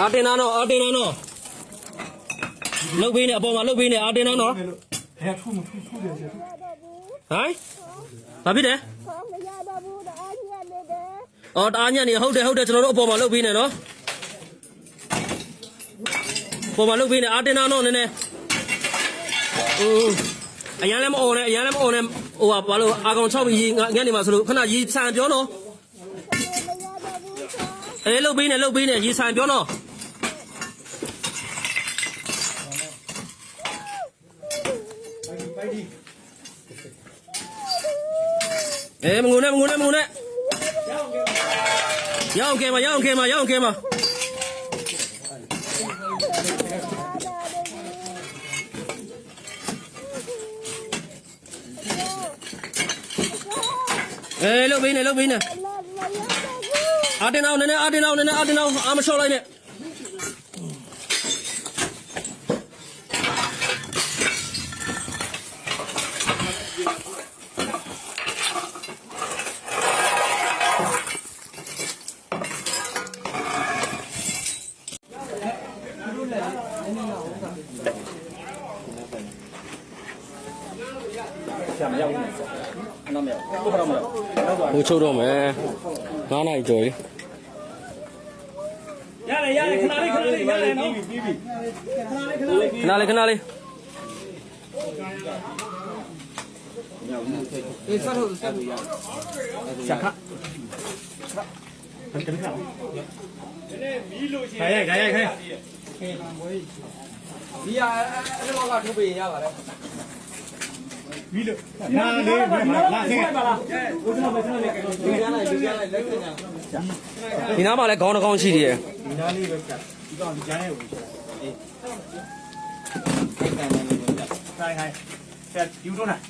Artena no, Artena no. Look in upon my look in Artena no. Hi? Happy there? Oh, Anya, hold the rope upon my look in it, no? For my look in Artena no, Nene. I am on him. Oh, I'm going to tell you,Ganimas, can I eat San Jono? Hello, Bina, you sign Jono. Hey, Muna. Young came. Hey, look, Bina. Ardenau, I'm sure like it. Who told him, man? Not I enjoy. Canale. You know about like going to see here. You don't have.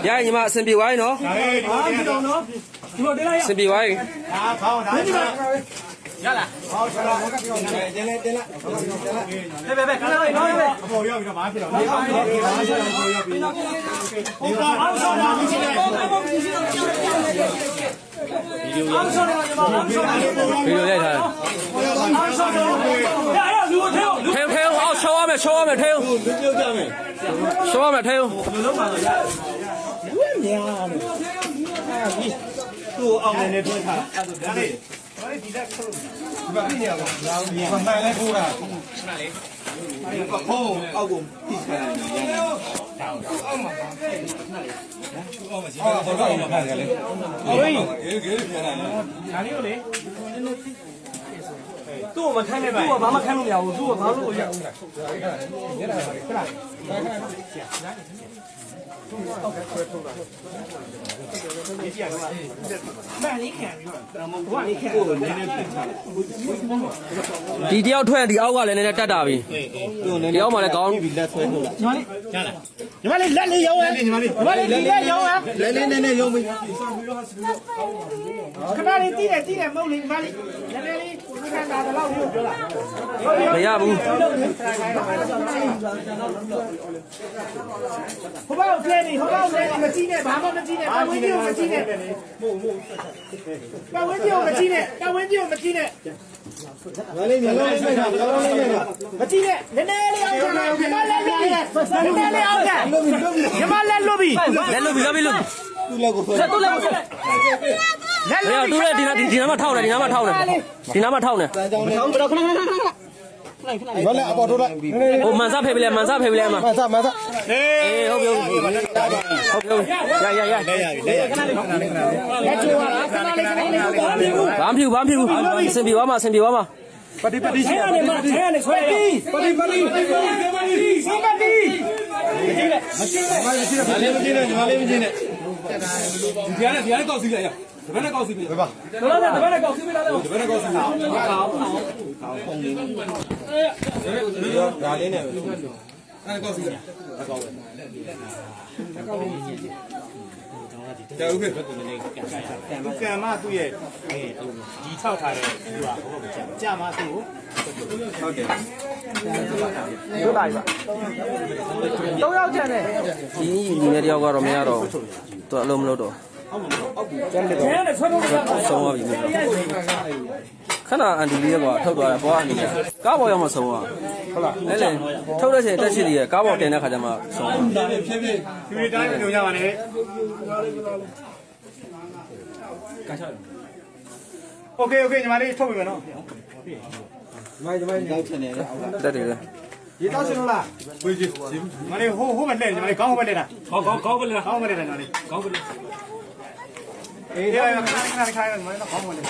Yeah, you might be why no? Be why? Show him tail. Detail 20 အောက်ကလည်းနည်းနည်းတက်တာပြီ။ဒီအောက်မှာလည်းကောင်းပြီလက်ဆွဲထုတ်လိုက်။ညီမလေးလက်လေးရောင်းရညီမလေးလက်ရောင်းရလက်လေးနည်းနည်းရောင်းပြီခဏလေးတီးတယ်မဟုတ်လေညီမလေးလက်လေးခဏလာတော့လို့ပြောတာမရဘူးဟိုဘောက်လဲနေမကြည့်နဲ့ဘာမှမကြည့်နဲ့ပတ်ဝန်းကျင်ကိုမကြည့်နဲ့ပတ်ဝန်းကျင်ကိုမကြည့်နဲ့ငါလေးမျိုးလုံးလိုက်တာမကြည့်နဲ့နည်းနည်းလေးအောင်ကြနည်းနည်းလေးအောင်ကြညီမလက်လွတ်ပြီသူ့လက်ကိုလက်တူလက်ဒီနားမှာထောက်တယ်ဟိုမန်စားဖေးပြလဲမန်စားဖေးပြလဲမှာမန်စားအေးဟုတ်ပြီရလက်ချိုးခဏလေးဘာမှဖြစ်စင်ပြေသွားမှာပတိရှိရတယ်ထဲနေဆွဲပတိစင်ပတိမရှိနဲ့ညီမလေးမကြည့်နဲ့ဒီကနေကောက်စီလိုက်ရ ဘယ်နဲ့ကောက်စီပြီပါ တော်လားတပည့်နဲ့ကောက်စီပေးလာတယ် ဘယ်နဲ့ကောက်စီပြီ ဒါလေးနဲ့ အဲ့ကောက်စီပြီကြာဦးခေ သူကံမသူ့ရဲ့ဒီထောက်ထားတဲ့သူကဟုတ်ကဲ့ကြာမသူ့ကိုဟုတ်တယ်တို့လိုက်ပါ3ယောက်ကျန်တယ် ဒီညီနဲ့တယောက်ကတော့မရတော့သူအလုံးမလို့တော့ ကျန်တယ်တော့ ဆုံးသွားပြီခဏအန်ဒီလေးကထုတ်သွားတယ်ဘောကနေကားပေါ်ရောက်မှဆုံးသွားဟုတ်လားအဲ့လေထုတ်တဲ့ချိန်တက်ရှိသေးတယ်ကားပေါ်တင်တဲ့ခါကျမှဆုံးသွား ဖြည်းဖြည်း ဖြူတိုင်းပြုံကြပါနဲ့โอเคညီမလေးထုတ်ပြီမယ်နော် တက်တယ်လေ ရေတောက်စင်လို့လား ဝေးကြီး ညီမလေးဟိုးမလှည့်ညီမလေးခေါင်းဟိုးမလှည့်တာ ကောက်ပဲလား ခေါင်းမလှည့်တာညီမလေး ကောက်ပဲလား အေးခဏခဏညီမလေးခေါင်းမလှည့်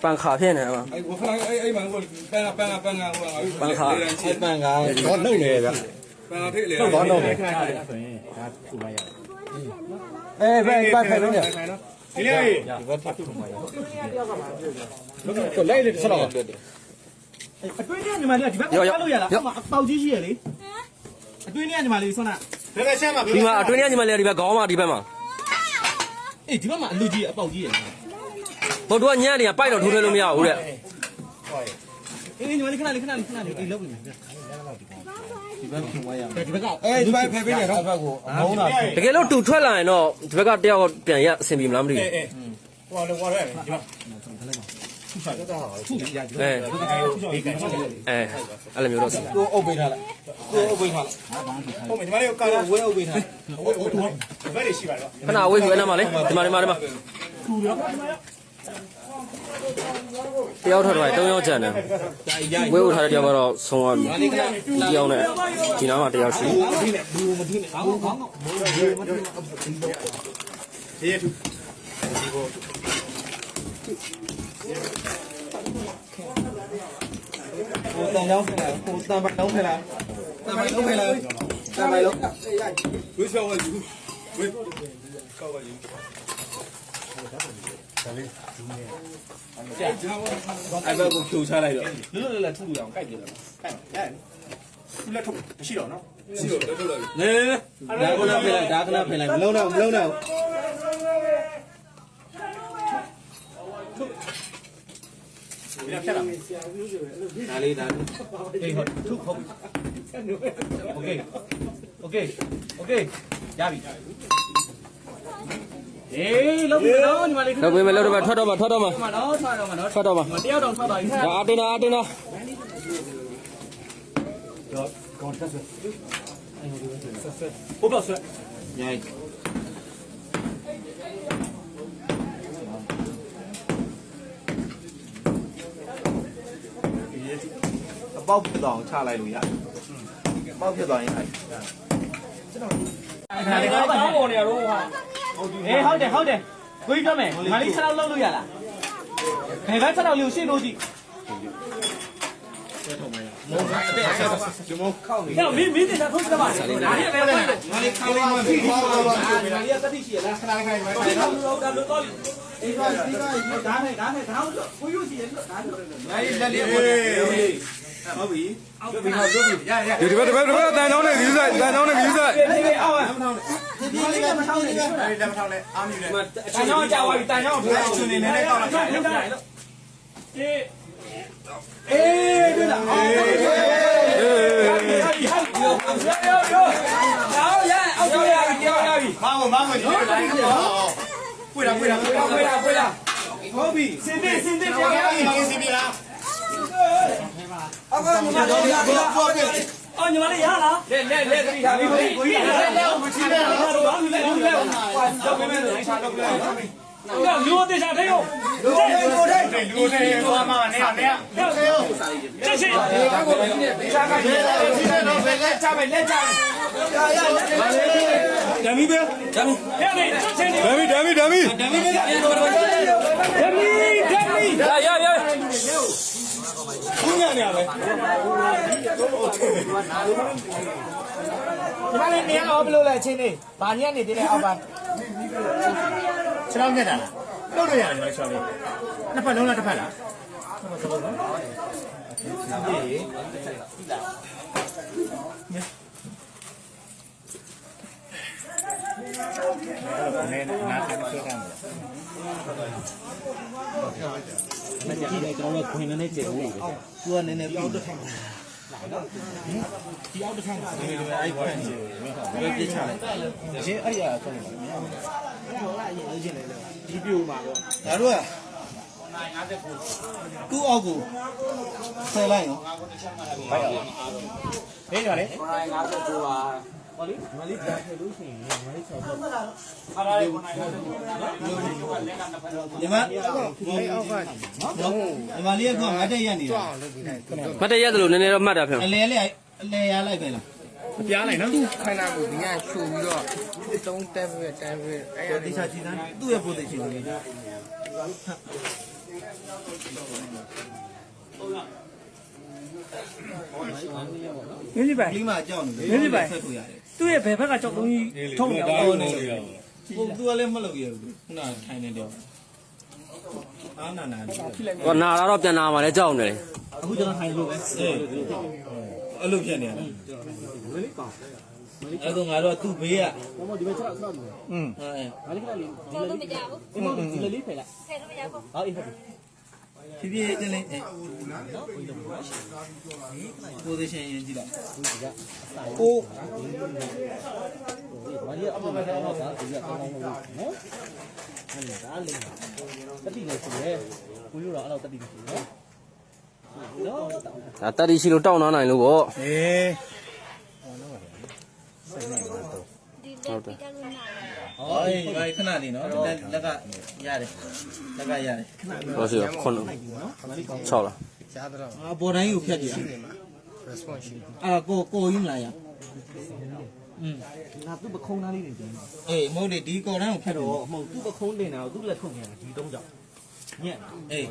ပန်ခါဖြစ်နေပါ အဲ့ဝခလိုက်အဲ့မှန်ကိုပန်းဟို ပန်ခါ ပန်ကတော့နှုတ်နေဗျ ပန်းထိတ်လေ နှုတ်တော့နှုတ်နေခဏခဏဆိုရင်ဒါသူ့မရအေးပဲဖိုင်လို့ညဒီလေးဒီဘက်ဖတ်ထုတ်မှာရကိုလိုက်လေဆက်တော့အတွင်းထဲညီမလေးဒီဘက်ကဖတ်လို့ရလားအပေါက်ကြီးရှိရလေအတွင်းထဲညီမလေးဆွမ်းတာဘယ်ဘက်ဆက်မှာ ဒီမှာအတွင်းထဲညီမလေးဒီဘက်ခေါင်းမှာဒီဘက်မှာ အေးဒီဘက်မှာအလူကြီးအပေါက်ကြီးရ ဘုတ်တော့ညံ့နေပိုက်တော့ထိုးထွဲလို့မရဘူးတဲ့ အေးညီမလေးခဏလေးအေးလောက်နေဒီဘက်ဖြုံသွားရမယ်ဒီဘက်က အဲ့ဒီဘက်ဖယ်ပေးနေတော့ဘက်ကို အမုန်းတာ တကယ်လို့တူထွက်လာရင်တော့ဒီဘက်ကတယောက်ပြန်ရအဆင်ပြေမလားမသိဘူး ဟိုလောရဲဒီမှာ အဲ့လိုမျိုးတော့ ကိုအုပ်ပေးထားလိုက်ကိုအုပ်ပေးထားလိုက် ဟုတ်မယ်ညီမလေးကတော့ဝဲအုပ်ပေးထားဝဲအုပ်တူဘယ်လိုရှိပါတော့ ခဏဝေးရွယ်နေမှာလေဒီမှာတယောက်ထွက်သွားတယ်3ယောက်ကျန်တယ်ဝေးဦးထားတဲ့တယောက်ကတော့ဆုံးသွားပြီဒီတယောက်နဲ့ဒီနားမှာတယောက်ရှိ ဒီရတူဟိုတန်ကြောင်းဖယ်လာဟိုတန်ပိုင်လုံးဖယ်လာ တမိုင်လုံးဖယ်လိုက်တမိုင်လုံးဝေးချောင်းဝေးဝေးကောက်ပါယူအဲ့ဘက်ကိုဖြိုချလိုက်တော့ လွတ်လွတ်လပ်ထုလို့အောင်ကြိုက်တယ်လားကြိုက်တယ်သူလက်ထုတ်မရှိတော့နော် စီတော့တက်ထုတ်လိုက် နေဒါကနာဖယ်လိုက်ဒါကနာဖယ်လိုက်မလုံးတော့မလုံးတော့ဒီလက်ဖြတ်လာဒါလေးဒါအေးဟုတ်ထုဟုတ်โอเคရပြီအေးလုံးပြီနော်ညီမလေး တော့ဝေးမယ်လို့တော့ထွက်တော့မှာ မနော်ထွက်တော့မှာနော် ထွက်တော့မှာ တယောက်တော့ထွက်သွားပြီ ဒါအတင်းတော့ ဘုဘောဆွဲညိုင်းအပေါက်ဖြစ်သွားအောင်ချလိုက်လို့ရတယ်အပေါက်ဖြစ်သွားရင်အဲ့ဒါလည်းကောင်းပေါ်နေရတော့ဟာအေးဟုတ်တယ်ကိုကြီးပြောမယ်မလေး6လောက်လောက်လို့ရလားဘယ်က6လောက်လို့ရှင်းလို့ကြည့်ဒီမောခောက်နေဟဲ့မင်းတင်တာထုတ်ကြပါလားဒါလည်းပဲမလေးခောက်လိုက်မှပြီးသွားပါဒါလည်းတတိရှိရလားခဏခိုင်းပါဒါလို့တော့အေးပါဒီကဒါနဲ့ကိုယူစီရလို့ဒါလို့လက်လေးပေါ်တယ်ဟုတ်ပြီအောက်ပြီရ ဒီဘက်တန်တောင်းနဲ့ယူဆိုင်တန်တောင်းနဲ့ယူဆိုင် အောက်ဒီလေးကမထောင်းနေတယ်လက်မထောင်းနဲ့အားမြူတယ်တန်ချောင်းကြာသွားပြီတန်ချောင်းထိုးချွနေနေတော့လိုက်လို့အေးတွေ့လားအော်ရောအောက်ရပြီတရားရပြီမောင်းဒီလိုလိုက်ပွေတာဟုတ်ပြီစင်တဲ့တရားရပြီစင်ပြီလားအောက်ကညီမလေးရလားအော်ညီမလေးရလားလက်တတိထားပြီကိုကြီးလက်မချီနဲ့တော့လက်တော့ပဲလိုက်ချတော့ပြန်တော့လူတေချာတဲ့ရောလူတဲ့ဘာမှနေရနေရစစ်တေချာကလည်းတော့ပဲလက်ချပဲဓမီပဲဟဲ့နေစစ်ချင်းနေဓမီရရဘူးညာနေရပဲဒီမလေးနေရအောင်ဘယ်လိုလဲချင်းနေဘာညက်နေသေးလဲအောက်ပါ ခြေထောက်နဲ့တာလားလုပ်လို့ရတယ်ညီမလေးချောင်းလေးနှစ်ဖက်လုံးလားတစ်ဖက်လားနေနာခံဆွဲကမ်းမလားဒီကျွန်တော်ခွင်နေကျေဘူးသူကနည်းနည်းပြောတထိုင်ဒီအောက်တထိုင်အဲ့ခွင်ကြီးပဲပြချလိုက်ရှင်းအဲ့ရဆုံးနေပါဒီပြိုမှာတော့ဒါတို့ကသူ့အောက်ကိုဆယ်လိုက်ရောဟေးရလေ59ပါဟောလေမလေးကြာထည့်လို့ရှိရင်မလေး6တော့အားရကိုနိုင်လို့ညီမအောက်ကညီမလေးကငါတက်ရက်နေတာ မတ်တရက်သလိုနည်းနည်းတော့မှတ်တာဖေ အလဲရလိုက်ပဲလားမပြားလိုက်နော် ခန္ဓာကိုယ်ဒီကချိုပြီးတော့တုံးတက်ပြီးတန်းပြီးအဲ့ တေချာကြည့်စမ်းသူ့ရဲ့ position လေးမင်းကြီးပဲ ကလီမာကြောက်နေတယ်ဆက်ထုတ်ရတယ် သူ့ရဲ့ဘယ်ဘက်ကကြောက်တုံးကြီးထုံးနေအောင် ဟုတ်နေတယ်သူကလည်းမလုပ်ရဘူးခုနထိုင်နေတယ်အာနာနာ ဟောနာတော့ပြန်နာမှာလဲကြောက်နေတယ် အခုကျွန်တော်ထိုင်လို့ပဲအဲ့လိုဖြစ်နေရတယ်အဲ့တော့ငါတို့သူ့ဘေးကဒီဘက်ချက်ဆောက်နေอืมဟာလေ ဆောက်လို့မကြဘူး ဒီလိုလေးဖယ်လိုက် ဖယ်လို့မရဘူး ဟောအေးဟုတ်ပြီဖြည်းဖြည်းချင်းလေးposition ရင်ကြည့်လိုက်ကိုဘာလို့အပေါ်မှာတော့ဒါဒီကကောင်းကောင်းလို့နော်အဲ့ဒါလေးတတိလေးရှိတယ်ကိုယူတော့အဲ့လိုတတိလေးရှိတယ်နော် ဒါတက်တီရှိလို့တောင်းနိုင်လို့ပေါ့ အေး ဒီလက်ပြီးကလို့နား ဟောအေးဘာခဏလေးနော်လက်ကရတယ်လက်ကရတယ် ဟောစီခုန6လား ရှားတော့ အပေါ်တိုင်းကိုဖြတ်ကြည့် response ရှိ အဲ့ကိုယူမလားရอืม ငါသူ့ပခုံးသားလေးတွေတင် အေးမဟုတ်လေဒီကော်တန်းကိုဖြတ်တော့ မဟုတ်သူ့ပခုံးတင်တာကိုသူ့လက်ခုတ်နေတာဒီတုံးကြောင့်ညက် အေး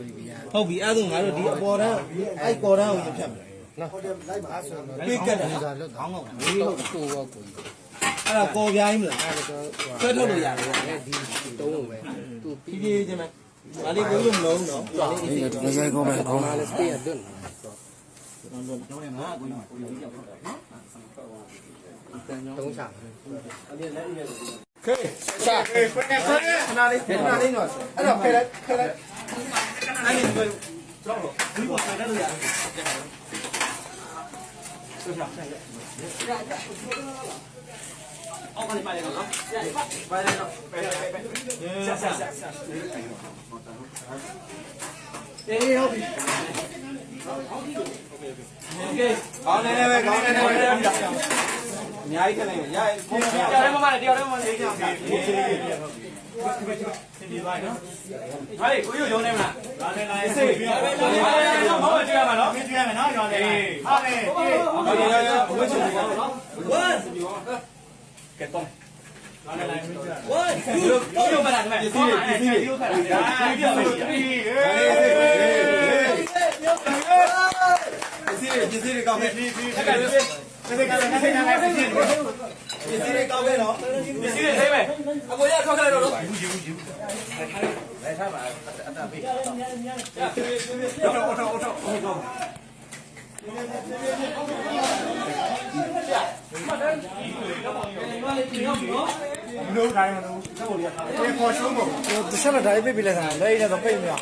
ဟုတ်ပြီအဲ့ဒါငါတို့ဒီအပေါ်တန်းအဲ့ကော်တန်းကိုဖြတ်မယ် နော်လိုက်ပါဆိုတော့ ပြေးကတ်တာ ဒါလွတ်ခေါင်းကောင်လေးလို့ကိုပေါ့ကို အဲ့ဒါကော်ပြားကြီးမလား အဲ့တော့ ဆွဲထုတ်လို့ရတယ် ဒီတုံးလို့ပဲသူ ဖြည်းဖြည်းချင်းပဲဒါလေးကိုလို့မလုံးနော် ဒီရိုက်ကောင်းပဲခေါင်းလာစပေးရတွန်း ကျွန်တော်ငါကိုယူကြောက်တာနော် တုံးချာ ခေချာခဏလေးနော်အဲ့တော့ဖယ်လိုက်အဲ့ဒီကိုတော့ဒီပေါ်ဆက်လို့ရတယ်အောက်ကနေပါလေနော်ပါလေနော်ဆက်အေးဟုတ်ပြီโอเคကောင်းနေတယ်ပဲကောင်းနေတယ်ပဲအများကြီးထည့်လိုက်ရရတယ်မမနဲ့တယောက်တည်းမမလေးကြောက်ဒီပါနော်ဟာလေကိုရုံရုံနေမလားလာနေလာစေးဘာလို့ကြည့်ရမှာနော်ကြည့်ရမယ်နော်ရောလေဟာလေဝတ်ချင်တယ်နော်ဝတ်ကဲတော့လာနေလာဝတ်ကိုရုံမလားဒီမှာဒီစီခါတာဒီပြောမယ်ဒီစီကောင်းမယ်ဒီစီကောင်းမယ်ကောင်းမယ်နော်ဒီစီလေးပဲအကိုရထွက်ခဲ့တော့လို့လဲထားပါအတားပေးတော့နိုးတိုင်းမလို့တော့ရထားတယ်ခေါ်ရှုံးဖို့ တခြားတိုင်းပြေးပြလိုက်တာလည်းအဲ့ဒါတော့ပြေးမရ